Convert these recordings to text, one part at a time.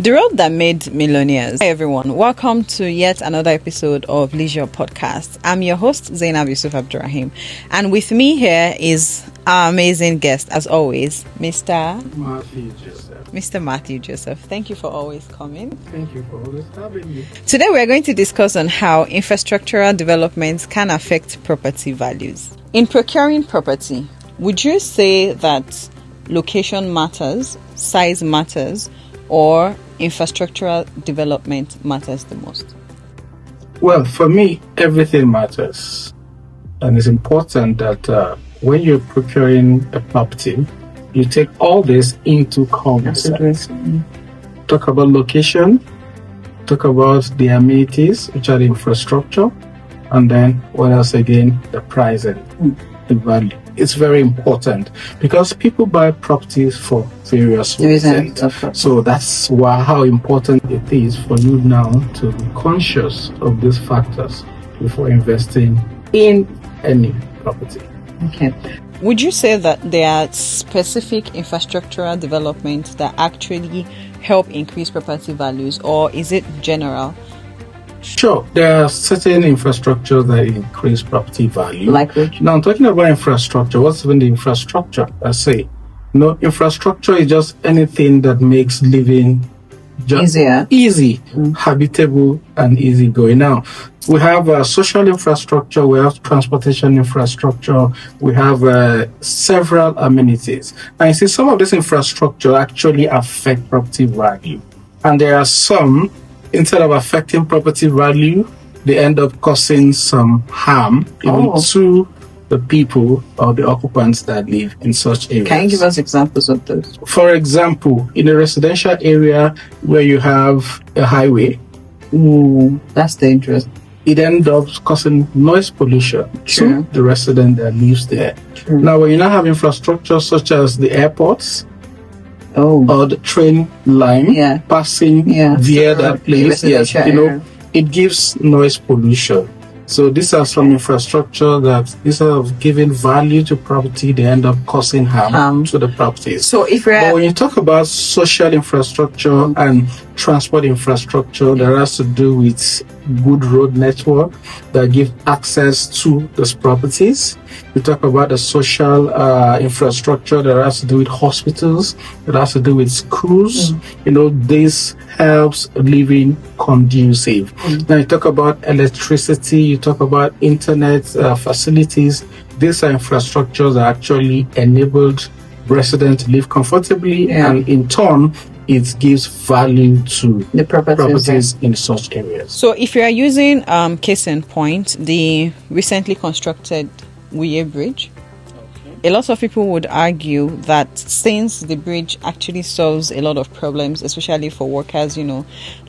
The road that made millionaires. Hi everyone, welcome to yet another episode of Leisure Podcast. I'm your host Zainab Yusuf Abdurrahim, and with me here is our amazing guest, as always, Mr. Matthew Joseph. Thank you for always coming. Thank you for always having me. Today we are going to discuss on how infrastructural developments can affect property values. In procuring property, would you say that location matters, size matters, or infrastructural development matters the most? Well, for me, everything matters. And it's important that when you're procuring a property, you take all this into consideration. Talk about location, talk about the amenities, which are the infrastructure, and then what else again? The price and the value. It's very important because people buy properties for various reasons. So that's how important it is for you now to be conscious of these factors before investing in any property. Okay. Would you say that there are specific infrastructural developments that actually help increase property values, or is it general? Sure, there are certain infrastructures that increase property value. Like which? Now, I'm talking about infrastructure. What's even the infrastructure? I say, infrastructure is just anything that makes living just easy, habitable, and easy going. Now, we have social infrastructure, we have transportation infrastructure, we have several amenities. And you see, some of this infrastructure actually affect property value. And there are some, instead of affecting property value, they end up causing some harm even to the people or the occupants that live in such areas. Can you give us examples of those? For example, in a residential area where you have a highway, that's dangerous. It ends up causing noise pollution to the resident that lives there. Now, when you now have infrastructure such as the airports, or the train line passing via that place, it gives noise pollution. So these are some infrastructure that instead of giving value to property, they end up causing harm to the properties. So but when you talk about social infrastructure and transport infrastructure that has to do with good road network that give access to those properties. We talk about the social infrastructure that has to do with hospitals, that has to do with schools. This helps living conducive. Now you talk about electricity, you talk about internet facilities. These are infrastructures that actually enabled residents to live comfortably, and in turn, it gives value to the properties in such areas. So if you are using case in point, the recently constructed Wuye Bridge, a lot of people would argue that since the bridge actually solves a lot of problems, especially for workers,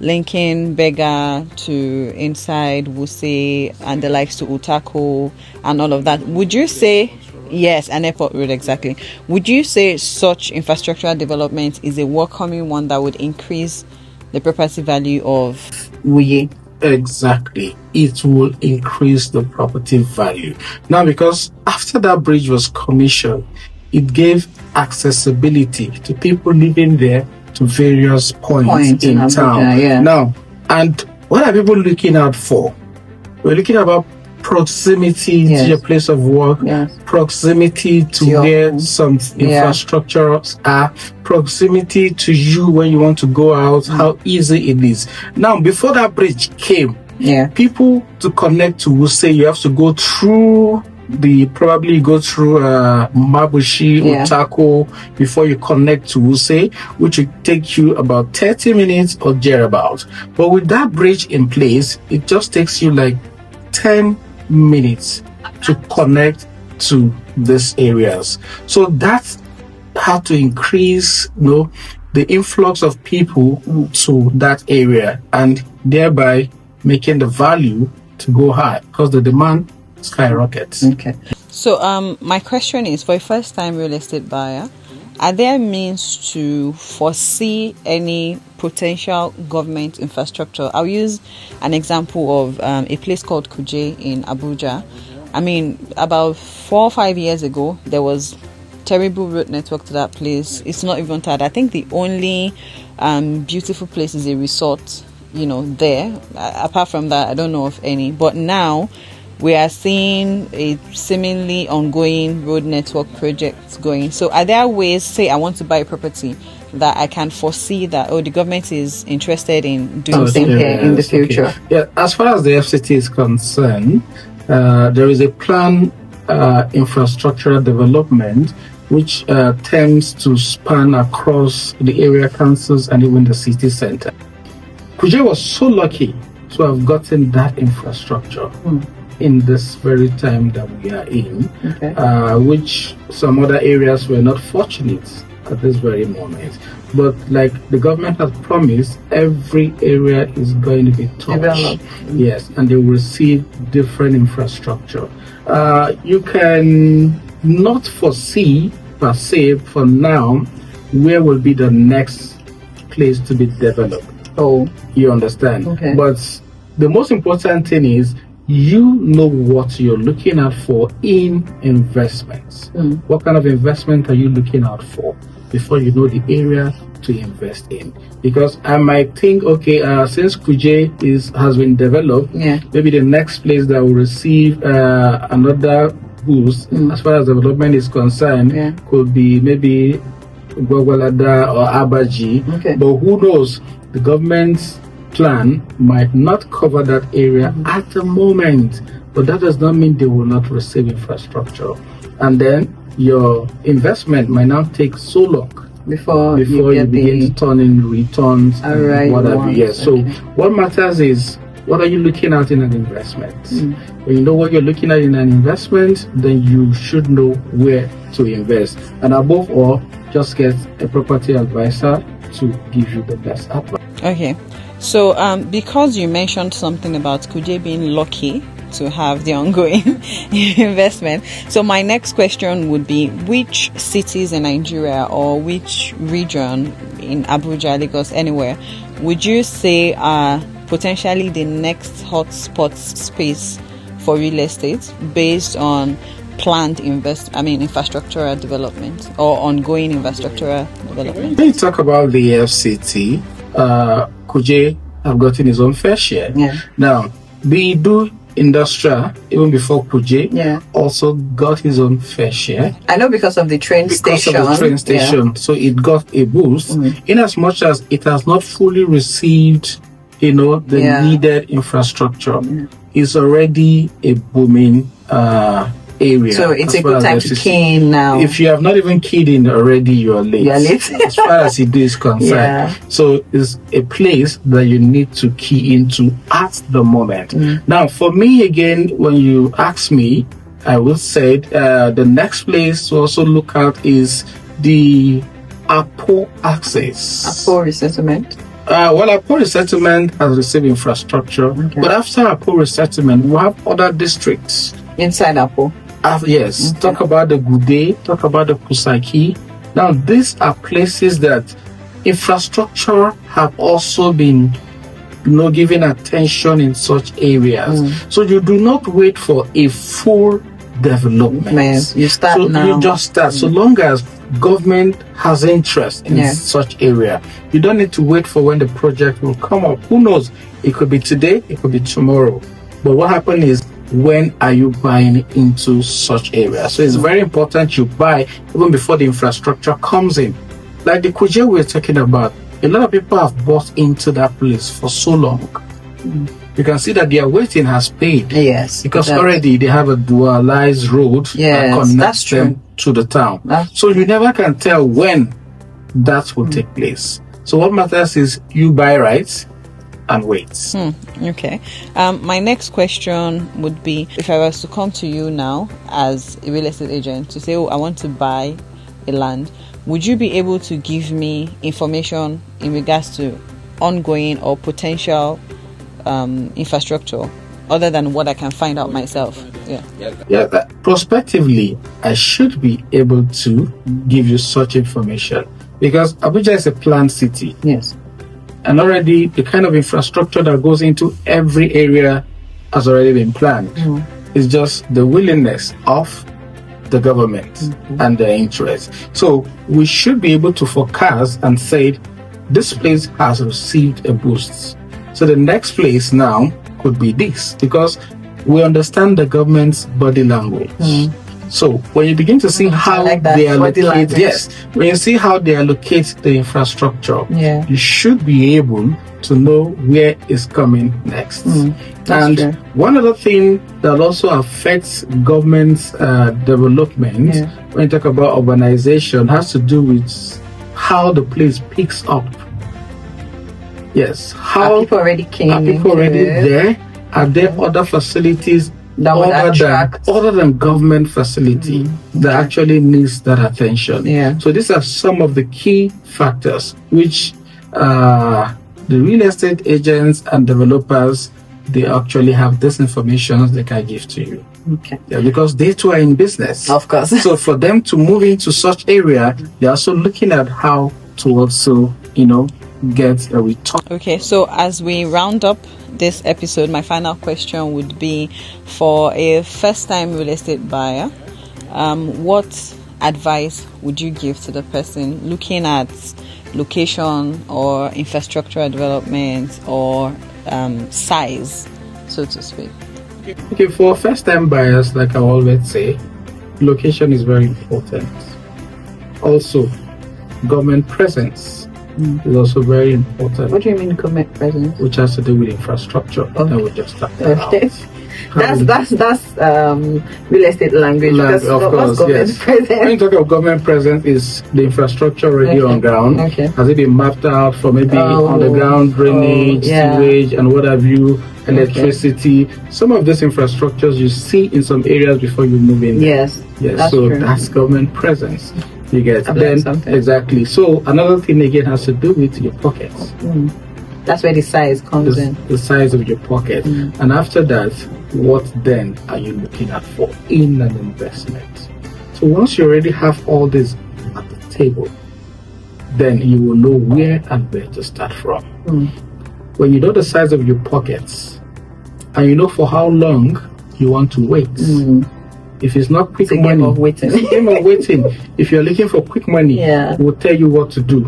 linking Bega to inside Wuse and the likes to Utako and all of that, would you say... Yes, an airport road, exactly. Would you say such infrastructural development is a welcoming one that would increase the property value of Wuye? Exactly. It will increase the property value. Now, because after that bridge was commissioned, it gave accessibility to people living there to various points in town. Now, and what are people looking out for? We're looking about proximity to your place of work, proximity to where some infrastructures are, proximity to you when you want to go out, how easy it is. Now, before that bridge came, people to connect to Wuse, you have to go through Mabushi, Utako before you connect to Wuse, which will take you about 30 minutes or thereabout. But with that bridge in place, it just takes you like 10 minutes to connect to these areas. So that's how to increase the influx of people to that area, and thereby making the value to go high because the demand skyrockets. Okay. So my question is, for a first time real estate buyer, are there means to foresee any potential government infrastructure? I'll use an example of a place called Kuje in Abuja. I mean, about 4 or 5 years ago, there was terrible road network to that place. It's not even that. I think the only beautiful place is a resort, there. Apart from that, I don't know of any. But now we are seeing a seemingly ongoing road network project going. So are there ways, say I want to buy a property, that I can foresee that, the government is interested in doing something here in the future? Okay. Yeah, as far as the FCT is concerned, there is a plan infrastructural development which tends to span across the area councils and even the city center. Kuje was so lucky to have gotten that infrastructure in this very time that we are in, which some other areas were not fortunate at this very moment. But like the government has promised, every area is going to be touched. Yes, and they will receive different infrastructure. You can not foresee per se for now where will be the next place to be developed. Oh, you understand? Okay. But the most important thing is you know what you're looking out for in investments. What kind of investment are you looking out for before you know the area to invest in? Because I might think, okay, since Kuje has been developed, maybe the next place that will receive another boost as far as development is concerned could be maybe Gwagwalada or Abaji. But who knows? The government's plan might not cover that area at the moment, but that does not mean they will not receive infrastructure. And then your investment might not take so long before you begin to turn in returns and what have you. Yes. So what matters is, what are you looking at in an investment? When you know what you're looking at in an investment, then you should know where to invest. And above all, just get a property advisor to give you the best advice. Okay. So because you mentioned something about Kuje being lucky to have the ongoing investment, so my next question would be, which cities in Nigeria or which region in Abuja, Lagos, anywhere, would you say are potentially the next hotspot space for real estate based on planned infrastructural development or ongoing infrastructural development? When you talk about the FCT, Kuje have gotten his own fair share. Now, the Do Industrial, even before Kuje, also got his own fair share. I know because of the train station. So it got a boost in as much as it has not fully received the needed infrastructure. Is already a booming area. So it's a good time to key in now. If you have not even keyed in already, you are late. As far as it is concerned. So it's a place that you need to key into at the moment. Now, for me, again, when you ask me, I will say the next place to also look at is the Apo access. Apo resettlement. Apo resettlement has received infrastructure, but after Apo resettlement, we have other districts inside Apo. Yes, talk about the Gude, talk about the Kusaki. Now, these are places that infrastructure have also been given attention in such areas. So you do not wait for a full development. You start now. You just start. So long as government has interest in such area, you don't need to wait for when the project will come up. Who knows? It could be today, it could be tomorrow. But what happens is, when are you buying into such areas? So it's very important you buy even before the infrastructure comes in. Like the Kuje we're talking about, a lot of people have bought into that place for so long. You can see that their waiting has paid. Because already they have a dualized road that connects them to the town. So you never can tell when that will take place. So what matters is you buy right and wait. Okay. My next question would be, if I was to come to you now as a real estate agent to say, I want to buy a land, would you be able to give me information in regards to ongoing or potential infrastructure other than what I can find out myself? Prospectively, I should be able to give you such information because Abuja is a planned city. And already the kind of infrastructure that goes into every area has already been planned. It's just the willingness of the government and their interests. So we should be able to forecast and say, this place has received a boost. So the next place now could be this, because we understand the government's body language. So when you begin to see how they allocate, when you see how they allocate the infrastructure, you should be able to know where it's coming next. And one other thing that also affects government development, when you talk about urbanization, has to do with how the place picks up. Yes, how are people already there? Are there other facilities that would attract other than government facility that actually needs that attention? So these are some of the key factors which the real estate agents and developers, they actually have this information they can give to you. Because they too are in business. Of course. So for them to move into such area, they're also looking at how to also, get a return. Okay, so as we round up this episode, my final question would be, for a first-time real estate buyer, what advice would you give to the person looking at location or infrastructural development or size, so to speak? Okay, for first-time buyers, like I always say, location is very important. Also, government presence is also very important. What do you mean government presence? Which has to do with infrastructure that we just talked about. That's real estate language. Of course, yes. When you talk of government presence, is the infrastructure already on ground? Has it been mapped out for maybe underground drainage, sewage, and what have you, electricity? Some of these infrastructures you see in some areas before you move in. Yes. That's true. That's government presence. You get exactly. So another thing again has to do with your pockets. That's where the size comes in. The size of your pocket. And after that, what then are you looking at for in an investment? So once you already have all this at the table, then you will know where and where to start from. When you know the size of your pockets and you know for how long you want to wait. If it's not quick money, it's a game of waiting. If you're looking for quick money, we'll tell you what to do.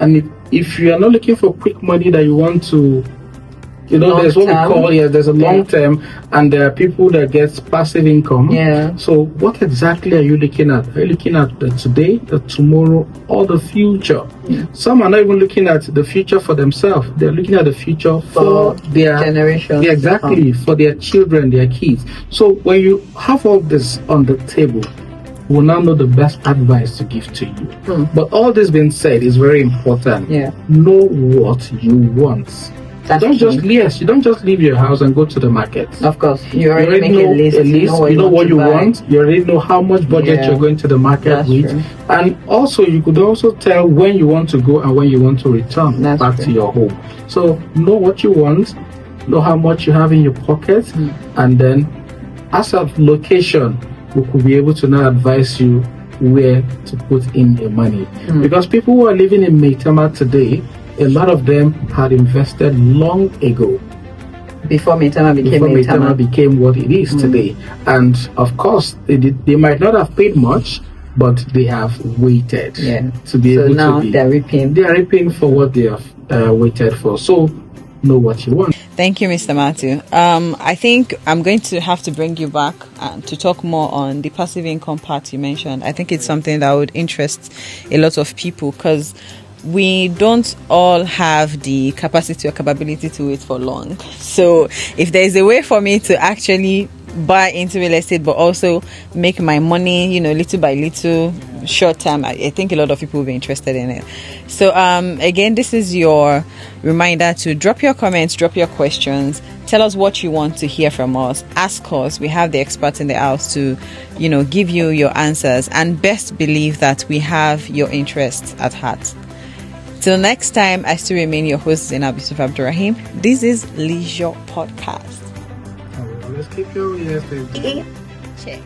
And if you are not looking for quick money that you want to, there's what we call, there's a long term, and there are people that get passive income. So what exactly are you looking at? Are you looking at the today, the tomorrow, or the future? Some are not even looking at the future for themselves. They're looking at the future for their generation. Exactly, for their children, their kids. So when you have all this on the table, we'll now know the best advice to give to you. But all this being said is very important. Know what you want. You don't just leave your house and go to the market. Of course, you already make a list. You know what you want. You already know how much budget you're going to the market with. True. And also, you could also tell when you want to go and when you want to return back to your home. So know what you want, know how much you have in your pocket, and then as a location, we could be able to now advise you where to put in your money. Because people who are living in Maitama today, a lot of them had invested long ago. Before Maitama became what it is today. And of course, they might not have paid much, but they have waited to be able now to be. They're reaping. They are reaping for what they have waited for. So know what you want. Thank you, Mr. Matthew. I think I'm going to have to bring you back to talk more on the passive income part you mentioned. I think it's something that would interest a lot of people, because we don't all have the capacity or capability to wait for long. So if there is a way for me to actually buy into real estate but also make my money, little by little, short term, I think a lot of people will be interested in it. So again, this is your reminder to drop your comments, drop your questions, tell us what you want to hear from us, ask us. We have the experts in the house to give you your answers, and best believe that we have your interests at heart. Till next time, I still remain your host, Zainab Yusuf Abdurrahim. This is Leisure Podcast. Let's keep your ears. Check.